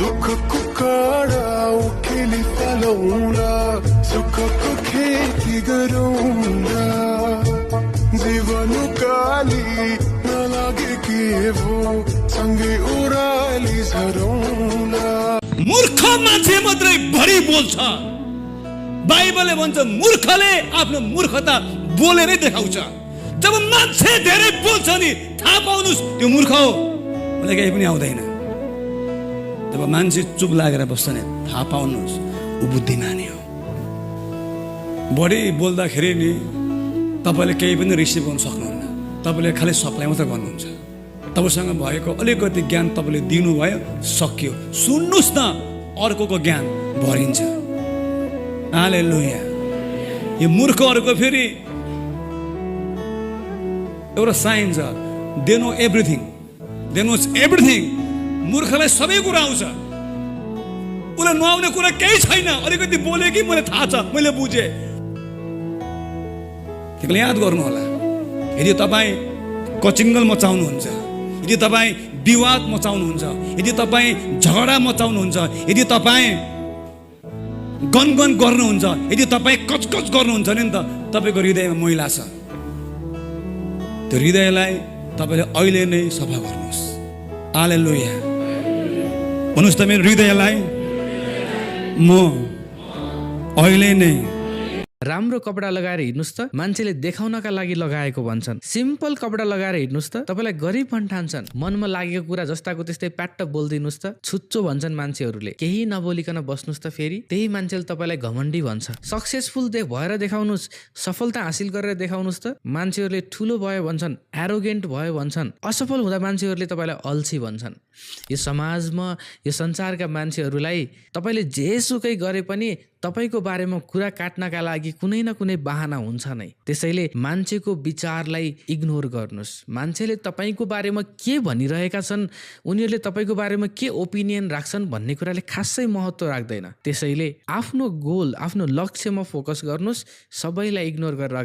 दुःखको काँडा उखेली फालौँला, सुखको खेती गरौँला, जीवन काली नलागे के भो सँगै ओह्राली झरौँला। मूर्ख मान्छे मात्रै बढी बोल्छ। बाइबलले भन्छ मूर्खले आफ्नो मूर्खता बोलेरै देखाउँछ। जब मान्छे धेरै बोल्छ नि थाहा पाउनुस् त्यो मूर्ख हो, मलाई केही पनि आउँदैन। जब मान्छे चुप लागेर बस्छ नि थाहा पाउनुहोस् ऊ बुद्धिमानी हो। बढी बोल्दाखेरि नि तपाईँले केही पनि रिसिभ गर्न सक्नुहुन्न, तपाईँले खालि सप्लाई मात्रै गर्नुहुन्छ। तपाईँसँग भएको अलिकति ज्ञान तपाईँले दिनुभयो, सक्यो। सुन्नुहोस् न, अर्कोको ज्ञान भरिन्छ। हालेलुया। यो मूर्खहरूको फेरि एउटा साइन छ, they know everything, they knows everything. मूर्खलाई सबै कुरा आउँछ, उसलाई नआउने कुरा केही छैन। अलिकति बोले कि मलाई थाहा छ, मैले बुझेँ। त्यसले याद गर्नु होला, यदि तपाईँ कचिङ्गल मचाउनुहुन्छ, यदि तपाईँ विवाद मचाउनुहुन्छ, यदि तपाईँ झगडा मचाउनुहुन्छ, यदि तपाईँ गनगन गर्नुहुन्छ, यदि तपाईँ कचकच गर्नुहुन्छ नि त तपाईँको हृदयमा मैला छ। त्यो हृदयलाई तपाईँले अहिले नै सफा गर्नुहोस्। हालेलुया। भन्नुहोस् त, मेरो हृदयलाई म अहिले नै। राम्रो कपडा लगाएर हिँड्नुस् त मान्छेले देखाउनका लागि लगाएको भन्छन्। सिम्पल कपडा लगाएर हिँड्नुस् त तपाईँलाई गरिब भन्ठान्छन्। मनमा लागेको कुरा जस्ताको त्यस्तै प्याट्ट बोलिदिनुस् त छुच्चो भन्छन् मान्छेहरूले। केही नबोलिकन बस्नुस् त फेरि त्यही मान्छेले तपाईँलाई घमण्डी भन्छ। सक्सेसफुल भएर देखाउनुहोस्, सफलता हासिल गरेर देखाउनुहोस् त मान्छेहरूले ठुलो भयो भन्छन्, एरोगेन्ट भयो भन्छन्। असफल हुँदा मान्छेहरूले तपाईँलाई अल्छी भन्छन्। यो समाजमा, यो संसारका मान्छेहरूलाई तपाईँले जेसुकै गरे पनि तपाईँको बारेमा कुरा काट्नका लागि कुनै न कुनै बहाना हुन्छ नै। त्यसैले मान्छेको विचारलाई इग्नोर गर्नुहोस्। मान्छेले तपाईँको बारेमा के भनिरहेका छन्, उनीहरूले तपाईँको बारेमा के ओपिनियन राख्छन् भन्ने कुराले खासै महत्त्व राख्दैन। त्यसैले आफ्नो गोल, आफ्नो लक्ष्यमा फोकस गर्नुहोस्, सबैलाई इग्नोर गरेर